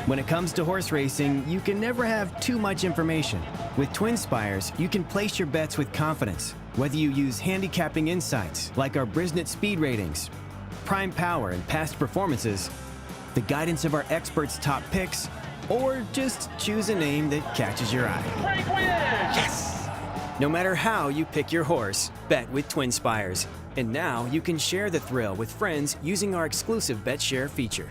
When it comes to horse racing, you can never have too much information. With TwinSpires, you can place your bets with confidence, whether you use handicapping insights like our Brisnet speed ratings, prime power and past performances, the guidance of our experts' top picks, or just choose a name that catches your eye. Yes! No matter how you pick your horse, bet with TwinSpires. And now you can share the thrill with friends using our exclusive Bet Share feature.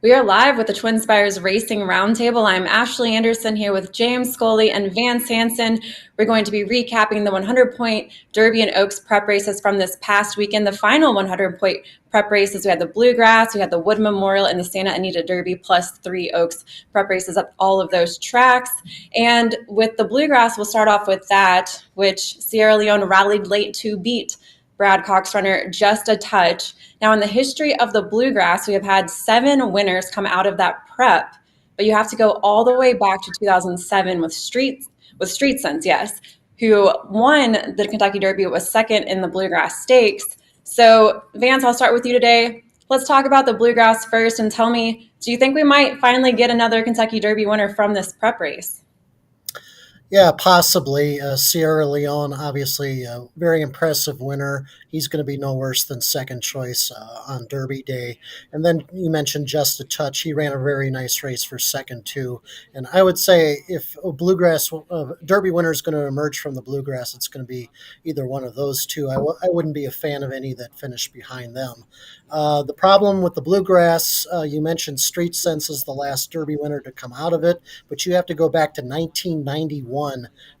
We are live with the TwinSpires Racing Roundtable. I'm Ashley Anderson here with James Scully and Vance Hanson. We're going to be recapping the 100-point Derby and Oaks prep races from this past weekend. The final 100-point prep races, we had the Bluegrass, we had the Wood Memorial, and the Santa Anita Derby, plus 3 Oaks prep races at all of those tracks. And with the Bluegrass, we'll start off with that, which Sierra Leone rallied late to beat Brad Cox runner just a touch. Now, in the history of the Bluegrass, we have had 7 winners come out of that prep, but you have to go all the way back to 2007 with Street Sense, yes, who won the Kentucky Derby, was second in the Bluegrass Stakes. So, Vance, I'll start with you today. Let's talk about the Bluegrass first and tell me, do you think we might finally get another Kentucky Derby winner from this prep race? Yeah, possibly. Sierra Leone, obviously a very impressive winner. He's going to be no worse than second choice on Derby Day. And then you mentioned Just a Touch. He ran a very nice race for second, too. And I would say if a Bluegrass Derby winner is going to emerge from the Bluegrass, it's going to be either one of those two. I wouldn't be a fan of any that finished behind them. The problem with the Bluegrass, you mentioned Street Sense is the last Derby winner to come out of it, but you have to go back to 1991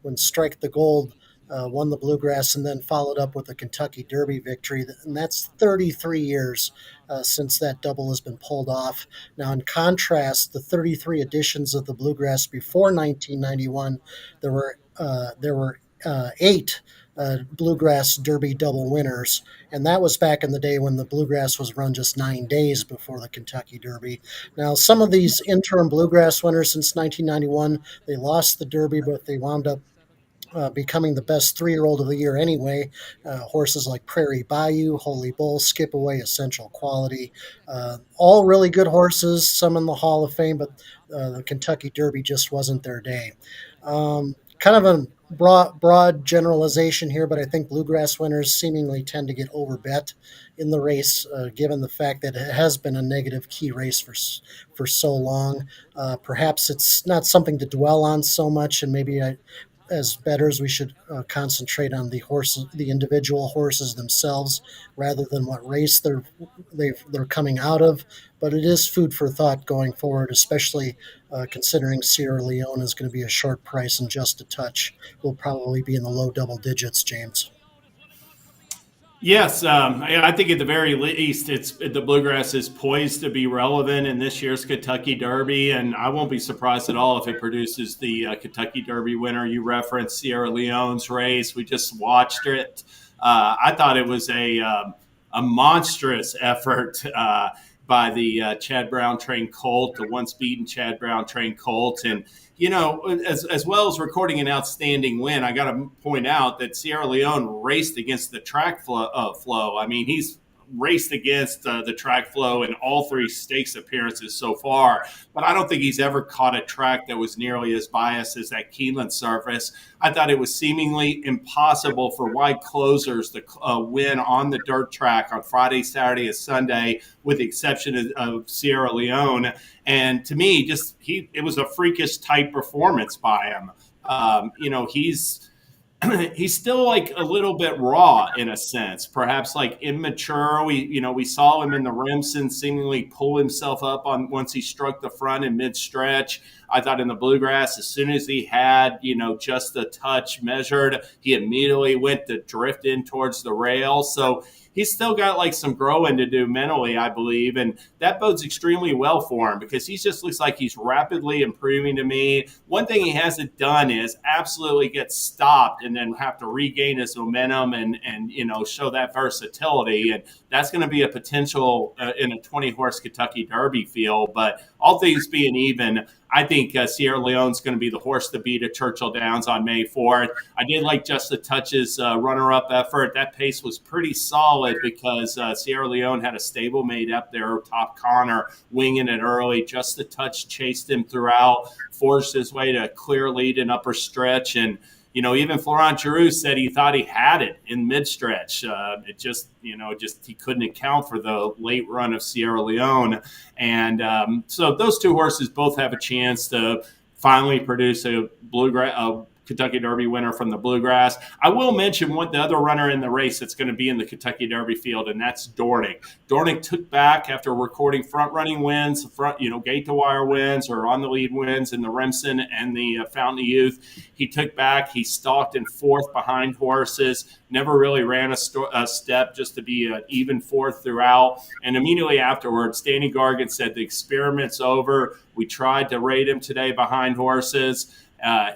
when Strike the Gold won the Bluegrass and then followed up with a Kentucky Derby victory. And that's 33 years since that double has been pulled off. Now, in contrast, the 33 editions of the Bluegrass before 1991, there were 8 Bluegrass Derby double winners, and that was back in the day when the Bluegrass was run just 9 days before the Kentucky Derby. Now, some of these interim Bluegrass winners since 1991, they lost the Derby, but they wound up becoming the best 3-year-old of the year anyway. Horses like Prairie Bayou, Holy Bull, Skip Away, Essential Quality, all really good horses, some in the Hall of Fame, but the Kentucky Derby just wasn't their day. Kind of a broad generalization here, but I think Bluegrass winners seemingly tend to get overbet in the race, given the fact that it has been a negative key race for so long. Perhaps it's not something to dwell on so much, and maybe as bettors, we should concentrate on the horses, the individual horses themselves, rather than what race they're coming out of. But it is food for thought going forward, especially considering Sierra Leone is going to be a short price and Just a Touch will probably be in the low double digits, James. Yes, I think at the very least, the Bluegrass is poised to be relevant in this year's Kentucky Derby, and I won't be surprised at all if it produces the Kentucky Derby winner. You referenced Sierra Leone's race; we just watched it. I thought it was a monstrous effort by the Chad Brown trained colt, the once beaten Chad Brown trained colt, and as well as recording an outstanding win, I got to point out that Sierra Leone raced against the track flow. I mean, he's raced against the track flow in all 3 stakes appearances so far, but I don't think he's ever caught a track that was nearly as biased as that Keeneland surface. I thought it was seemingly impossible for wide closers to win on the dirt track on Friday, Saturday, and Sunday, with the exception of Sierra Leone. And to me, it was a freakish type performance by him. He's still like a little bit raw in a sense, perhaps like immature. We saw him in the Remsen seemingly pull himself up once he struck the front in mid stretch. I thought in the Bluegrass, as soon as he had, just the touch measured, he immediately went to drift in towards the rail. So he's still got like some growing to do mentally, I believe. And that bodes extremely well for him because he just looks like he's rapidly improving to me. One thing he hasn't done is absolutely get stopped and then have to regain his momentum and show that versatility. And that's going to be a potential in a 20-horse Kentucky Derby field. But all things being even, I think Sierra Leone's going to be the horse to beat at Churchill Downs on May 4th. I did like Just a Touch's runner-up effort. That pace was pretty solid because Sierra Leone had a stablemate up there, Top Connor, winging it early. Just a Touch chased him throughout, forced his way to a clear lead in upper stretch, and even Florent Giroux said he thought he had it in mid-stretch. It just he couldn't account for the late run of Sierra Leone. And so those two horses both have a chance to finally produce a Kentucky Derby winner from the Bluegrass. I will mention the other runner in the race that's going to be in the Kentucky Derby field, and that's Dornick. Dornick took back after recording front-running wins, gate-to-wire wins or on-the-lead wins in the Remsen and the Fountain of Youth. He took back. He stalked in fourth behind horses, never really ran a step, just to be an even fourth throughout. And immediately afterwards, Danny Gargan said the experiment's over. We tried to rate him today behind horses.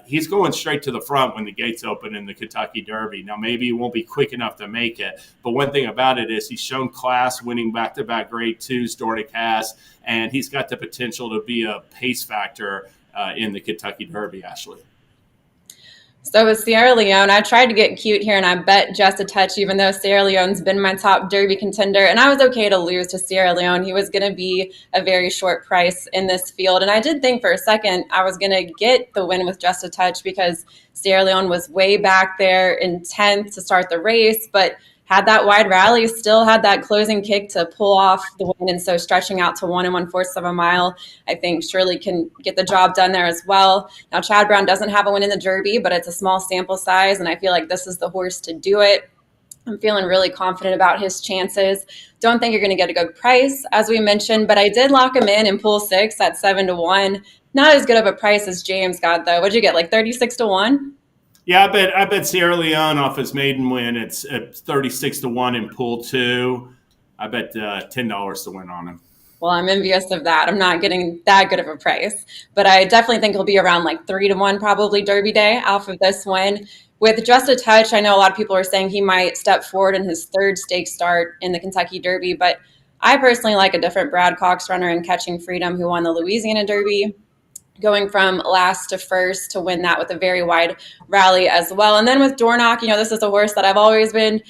He's going straight to the front when the gates open in the Kentucky Derby. Now, maybe he won't be quick enough to make it, but one thing about it is he's shown class winning back-to-back grade twos, Dornick has, and he's got the potential to be a pace factor in the Kentucky Derby, Ashley. So with Sierra Leone, I tried to get cute here and I bet Just a Touch, even though Sierra Leone's been my top Derby contender. And I was okay to lose to Sierra Leone. He was going to be a very short price in this field. And I did think for a second I was going to get the win with Just a Touch because Sierra Leone was way back there in 10th to start the race, but had that wide rally, still had that closing kick to pull off the win. And so stretching out to 1 1/4 of a mile, I think surely can get the job done there as well. Now, Chad Brown doesn't have a win in the Derby, but it's a small sample size, and I feel like this is the horse to do it. I'm feeling really confident about his chances. Don't think you're going to get a good price, as we mentioned, but I did lock him in pool 6 at 7 to 1. Not as good of a price as James got, though. What'd you get, like 36 to 1? Yeah, I bet Sierra Leone off his maiden win. It's at 36 to 1 in pool 2. I bet $10 to win on him. Well, I'm envious of that. I'm not getting that good of a price, but I definitely think he'll be around like 3 to 1 probably Derby Day off of this win. With Just a Touch, I know a lot of people are saying he might step forward in his third stake start in the Kentucky Derby, but I personally like a different Brad Cox runner in Catching Freedom who won the Louisiana Derby, going from last to first to win that with a very wide rally as well. And then with Dornock, this is a horse that I've always been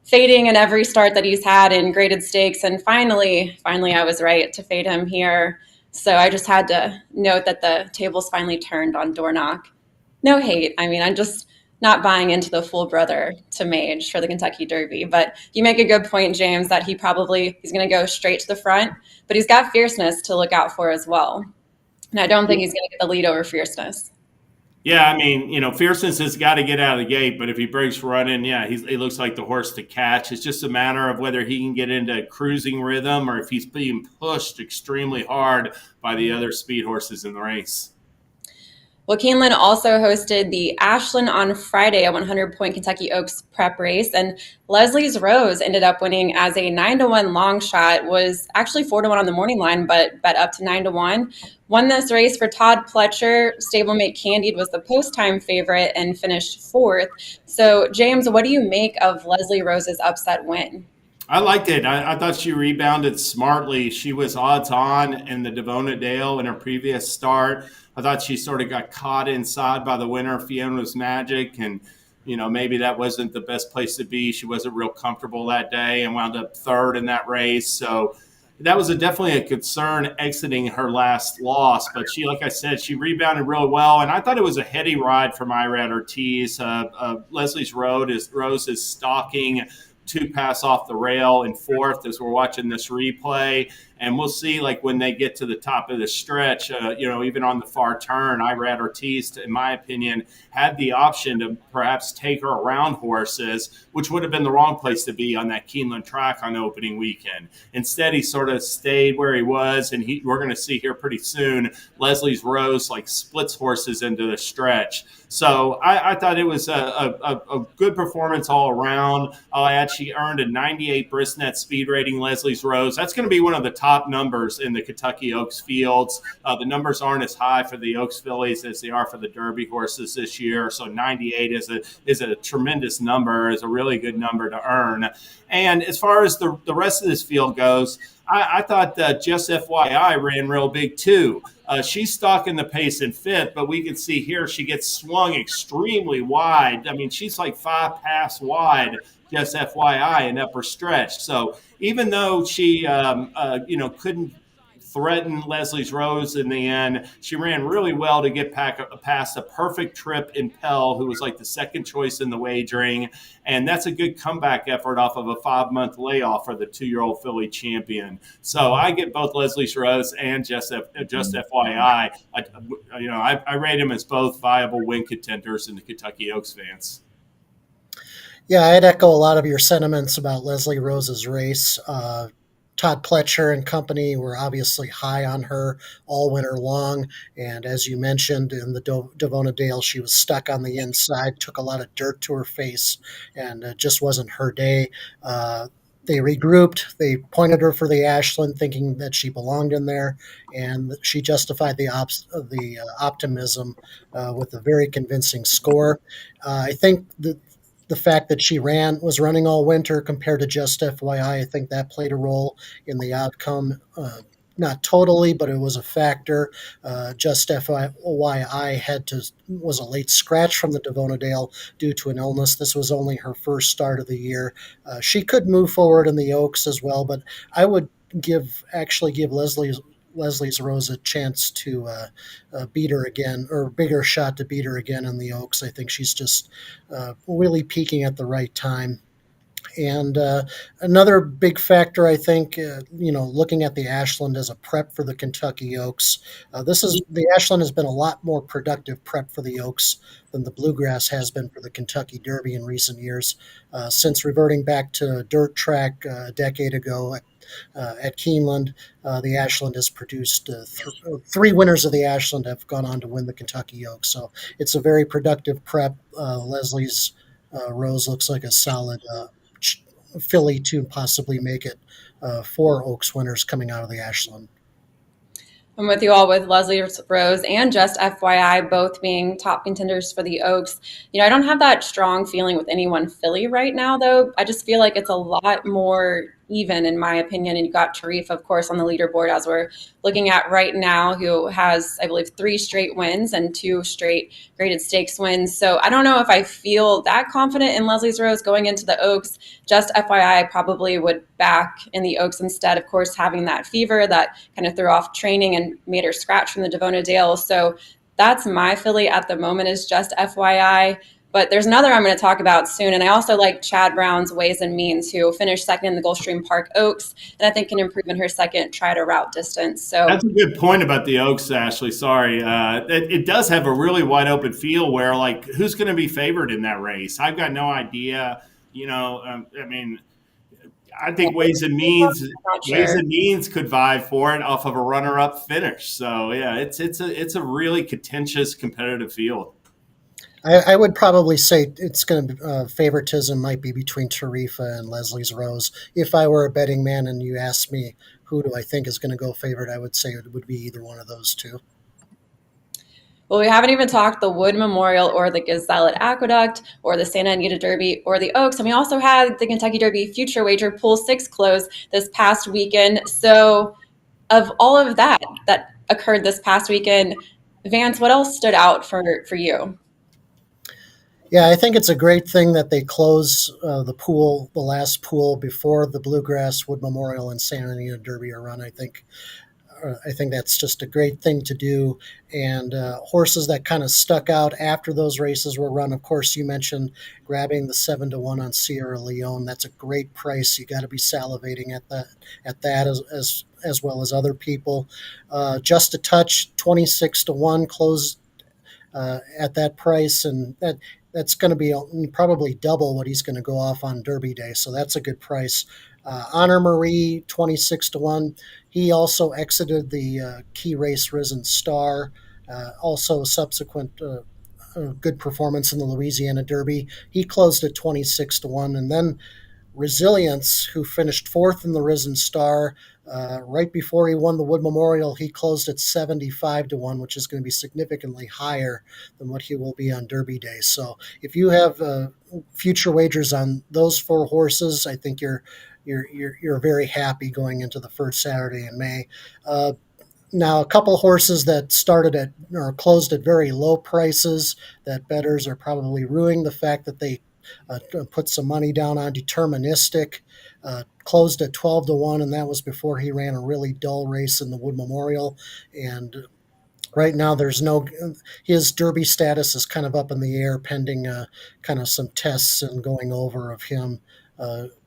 fading in every start that he's had in graded stakes. And finally, I was right to fade him here. So I just had to note that the tables finally turned on Dornock. No hate. I'm just not buying into the full brother to Mage for the Kentucky Derby. But you make a good point, James, that he's going to go straight to the front, but he's got fierceness to look out for as well. And I don't think he's going to get the lead over fierceness. Yeah, fierceness has got to get out of the gate, but if he breaks running, he looks like the horse to catch. It's just a matter of whether he can get into cruising rhythm or if he's being pushed extremely hard by the other speed horses in the race. Well, Keeneland also hosted the Ashland on Friday, a 100-point Kentucky Oaks prep race, and Leslie's Rose ended up winning as a 9 to 1 long shot, was actually 4 to 1 on the morning line, but bet up to 9 to 1. Won this race for Todd Pletcher. Stablemate Candied was the post-time favorite and finished 4th. So, James, what do you make of Leslie Rose's upset win? I liked it. I thought she rebounded smartly. She was odds on in the Devona Dale in her previous start. I thought she sort of got caught inside by the winner, Fiona's Magic, and maybe that wasn't the best place to be. She wasn't real comfortable that day and wound up third in that race. So that was definitely a concern exiting her last loss. But she, like I said, she rebounded really well, and I thought it was a heady ride from Irad Ortiz. Leslie's Rose is stalking 2 pass off the rail in 4th as we're watching this replay. And we'll see, when they get to the top of the stretch, even on the far turn, Irad Ortiz, in my opinion, had the option to perhaps take her around horses, which would have been the wrong place to be on that Keeneland track on opening weekend. Instead, he sort of stayed where he was, and we're going to see here pretty soon, Leslie's Rose splits horses into the stretch. So I thought it was a good performance all around. I'll add she earned a 98 Brisnet speed rating, Leslie's Rose. That's going to be one of the top top numbers in the Kentucky Oaks fields. The numbers aren't as high for the Oaks fillies as they are for the Derby horses this year. So 98 is a tremendous number, is a really good number to earn. And as far as the rest of this field goes, I thought that Just FYI ran real big too. She's stalking the pace in fifth, but we can see here she gets swung extremely wide. I mean, she's like 5 pass wide, Just FYI, in upper stretch. So even though she, couldn't threaten Leslie's Rose in the end, she ran really well to get past a perfect trip in Pell, who was like the second choice in the wagering. And that's a good comeback effort off of a 5-month layoff for the 2-year-old filly champion. So I get both Leslie's Rose and Just FYI. I rate them as both viable win contenders in the Kentucky Oaks, Vance. Yeah, I'd echo a lot of your sentiments about Leslie Rose's race. Todd Pletcher and company were obviously high on her all winter long. And as you mentioned, in the Devona Dale, she was stuck on the inside, took a lot of dirt to her face, and it just wasn't her day. They regrouped. They pointed her for the Ashland, thinking that she belonged in there, and she justified the optimism with a very convincing score. I think the fact that she was running all winter compared to Just FYI, I think that played a role in the outcome. Not totally, but it was a factor. Just FYI was a late scratch from the Devona Dale due to an illness. This was only her first start of the year. She could move forward in the Oaks as well, but I would give Leslie's Rose a chance to beat her again, or a bigger shot to beat her again in the Oaks. I think she's just really peaking at the right time. And another big factor, I think, looking at the Ashland as a prep for the Kentucky Oaks, the Ashland has been a lot more productive prep for the Oaks than the Bluegrass has been for the Kentucky Derby in recent years. Since reverting back to dirt track a decade ago at Keeneland, the Ashland has produced 3 winners of the Ashland have gone on to win the Kentucky Oaks. So it's a very productive prep. Leslie's Rose looks like a solid filly to possibly make it 4 Oaks winners coming out of the Ashland. I'm with you all with Leslie Rose and Just FYI both being top contenders for the Oaks. I don't have that strong feeling with any one filly right now, though. I just feel like it's a lot more even, in my opinion. And you got Tarif, of course, on the leaderboard, as we're looking at right now, who has, I believe, 3 straight wins and 2 straight graded stakes wins. So I don't know if I feel that confident in Leslie's Rose going into the Oaks. Just FYI, I probably would back in the Oaks instead, of course, having that fever that kind of threw off training and made her scratch from the Devona Dale. So that's my filly at the moment, is Just FYI. But there's another I'm going to talk about soon. And I also like Chad Brown's Ways and Means, who finished second in the Gulfstream Park Oaks, and I think can improve in her second try to route distance. So that's a good point about the Oaks, Ashley. Sorry. It does have a really wide open field where, like, who's going to be favored in that race? I've got no idea. I think Ways and Means could vie for it off of a runner-up finish. So yeah, it's a really contentious, competitive field. I would probably say it's going to favoritism might be between Tarifa and Leslie's Rose. If I were a betting man and you asked me who do I think is going to go favorite, I would say it would be either one of those two. Well, we haven't even talked the Wood Memorial or the Gazelle at Aqueduct or the Santa Anita Derby or the Oaks. And we also had the Kentucky Derby Future Wager Pool 6 close this past weekend. So of all of that occurred this past weekend, Vance, what else stood out for you? Yeah, I think it's a great thing that they close the last pool before the Bluegrass, Wood Memorial, and Santa Anita Derby are run. I think that's just a great thing to do. And horses that kind of stuck out after those races were run. Of course, you mentioned grabbing the 7-1 on Sierra Leone. That's a great price. You got to be salivating at that as well as other people. Just a Touch, 26-1 closed at that price, and that's going to be probably double what he's going to go off on Derby Day. So that's a good price. Honor Marie, 26-1. He also exited the key race Risen Star. Also subsequent good performance in the Louisiana Derby. He closed at 26-1. And then Resilience, who finished 4th in the Risen Star, Right before he won the Wood Memorial, he closed at 75-1, which is going to be significantly higher than what he will be on Derby Day. So if you have future wagers on those 4 horses, I think you're very happy going into the first Saturday in May. Now, a couple horses that started at or closed at very low prices that bettors are probably ruining the fact that they put some money down on. Deterministic closed at 12-1, and that was before he ran a really dull race in the Wood Memorial. And right now, his Derby status is kind of up in the air, pending kind of some tests and going over of him.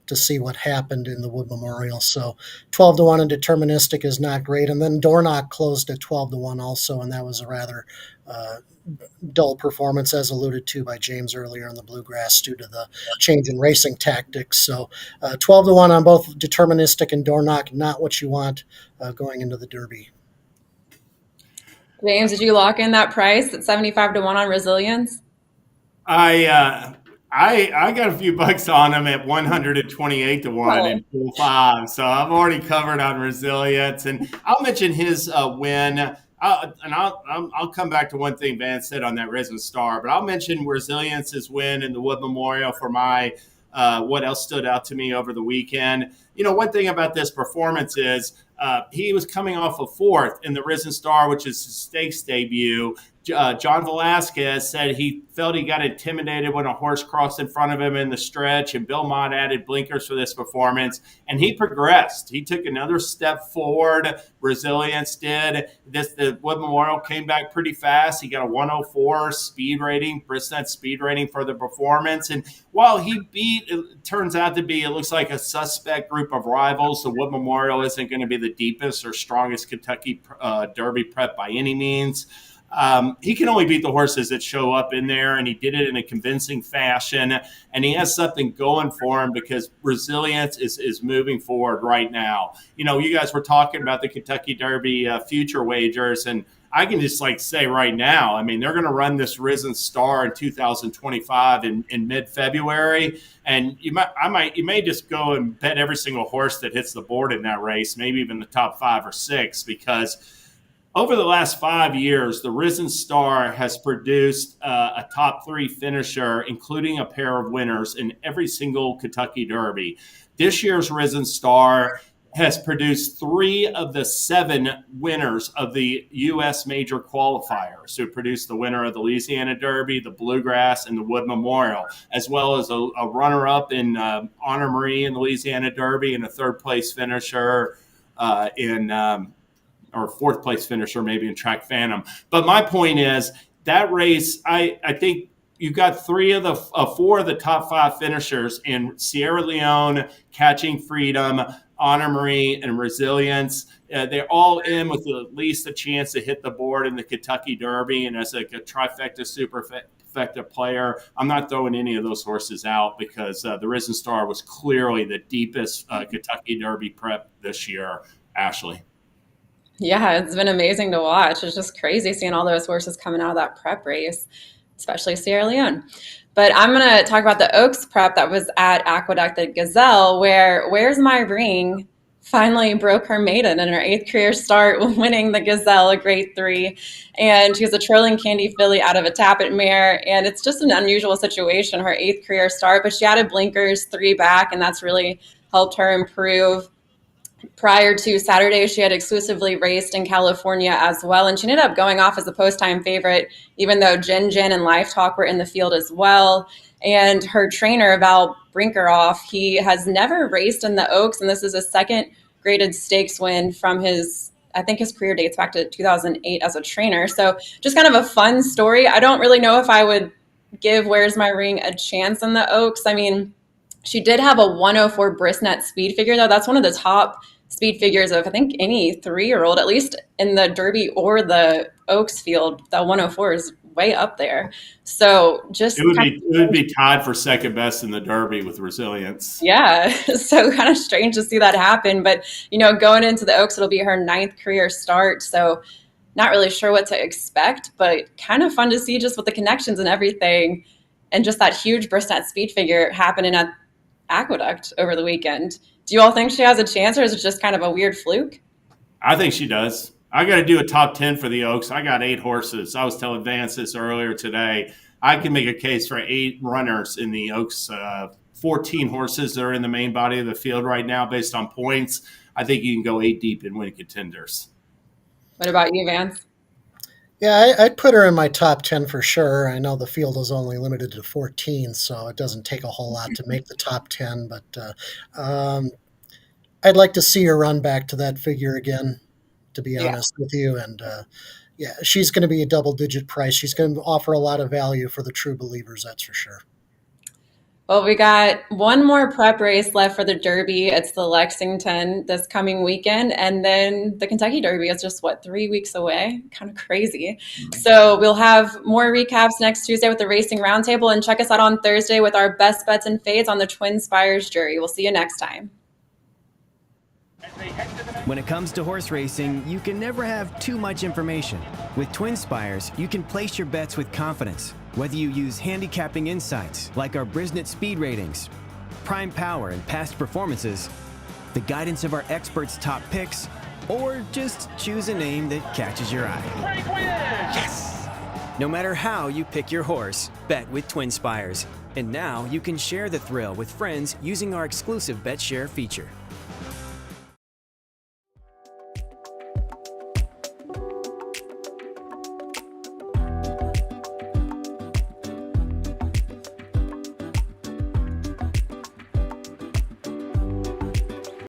To see what happened in the Wood Memorial. So 12-1 and Deterministic is not great. And then Dornoch closed at 12-1 also, and that was a rather dull performance, as alluded to by James earlier in the Bluegrass, due to the change in racing tactics. So 12-1 on both Deterministic and Dornoch, not what you want going into the Derby. James, did you lock in that price at 75-1 on Resilience? I got a few bucks on him at 128-1 in Pool 5, so I've already covered on Resilience, and I'll mention his win. I'll come back to one thing Vance said on that Risen Star, but I'll mention Resilience's win in the Wood Memorial for my what else stood out to me over the weekend. One thing about this performance is he was coming off a 4th in the Risen Star, which is his stakes debut. John Velasquez said he felt he got intimidated when a horse crossed in front of him in the stretch, and Bill Mott added blinkers for this performance, and he progressed. He took another step forward. Resilience did. The Wood Memorial came back pretty fast. He got a 104 speed rating, Brisnet speed rating for the performance, and while he beat, it turns out to be, it looks like a suspect group of rivals. The Wood Memorial isn't going to be the deepest or strongest Kentucky Derby prep by any means. He can only beat the horses that show up in there, and he did it in a convincing fashion, and he has something going for him because Resilience is moving forward right now. You guys were talking about the Kentucky Derby future wagers, and I can just say right now, I mean, they're going to run this Risen Star in 2025 in mid-February, and you may just go and bet every single horse that hits the board in that race, maybe even the top 5 or 6, because over the last 5 years, the Risen Star has produced a top 3 finisher, including a pair of winners in every single Kentucky Derby. This year's Risen Star has produced 3 of the 7 winners of the U.S. major qualifiers, who produced the winner of the Louisiana Derby, the Bluegrass, and the Wood Memorial, as well as a runner-up in Honor Marie in the Louisiana Derby and a third-place finisher or 4th place finisher maybe in Track Phantom. But my point is that race, I think you've got 4 of the top 5 finishers in Sierra Leone, Catching Freedom, Honor Marie, and Resilience. They're all in with at least a chance to hit the board in the Kentucky Derby. And as a trifecta superfecta player, I'm not throwing any of those horses out because the Risen Star was clearly the deepest Kentucky Derby prep this year. Ashley. Yeah, it's been amazing to watch. It's just crazy seeing all those horses coming out of that prep race, especially Sierra Leone. But I'm going to talk about the Oaks prep that was at Aqueduct at Gazelle, where Where's My Ring finally broke her maiden in her 8th career start, winning the Gazelle, a grade 3. And she was a Trolling Candy filly out of a Tappet mare. And it's just an unusual situation, her 8th career start, but she added blinkers 3 back, and that's really helped her improve. Prior to Saturday, she had exclusively raced in California as well, and she ended up going off as a post-time favorite, even though Jin and Life Talk were in the field as well. And her trainer, Val Brinkeroff, he has never raced in the Oaks, and this is a 2nd graded stakes win from his career dates back to 2008 as a trainer. So just kind of a fun story. I don't really know if I would give Where's My Ring a chance in the Oaks. I mean, she did have a 104 Brisnet speed figure, though. That's one of the top speed figures of, I think, any 3-year-old, at least in the Derby or the Oaks field. That 104 is way up there. So just it would be tied for 2nd best in the Derby with Resilience. Yeah, so kind of strange to see that happen. But, going into the Oaks, it'll be her 9th career start. So not really sure what to expect, but kind of fun to see just with the connections and everything. And just that huge Brisnet speed figure happening at Aqueduct over the weekend. Do you all think she has a chance, or is it just kind of a weird fluke? I think she does. I got to do a top 10 for the Oaks. I got 8 horses. I was telling Vance this earlier today. I can make a case for 8 runners in the Oaks. 14 horses that are in the main body of the field right now based on points. I think you can go 8 deep and win contenders. What about you, Vance? Yeah, I'd put her in my top 10 for sure. I know the field is only limited to 14, so it doesn't take a whole lot to make the top 10, but I'd like to see her run back to that figure again, to be honest with you. And yeah, she's going to be a double-digit price. She's going to offer a lot of value for the true believers, that's for sure. Well, we got one more prep race left for the Derby. It's the Lexington this coming weekend. And then the Kentucky Derby is just, 3 weeks away? Kind of crazy. So we'll have more recaps next Tuesday with the Racing Roundtable. And check us out on Thursday with our best bets and fades on the TwinSpires jury. We'll see you next time. When it comes to horse racing, you can never have too much information. With TwinSpires, you can place your bets with confidence, whether you use handicapping insights like our Brisnet speed ratings, prime power and past performances, the guidance of our experts' top picks, or just choose a name that catches your eye. Yes! No matter how you pick your horse, bet with TwinSpires. And now you can share the thrill with friends using our exclusive BetShare feature.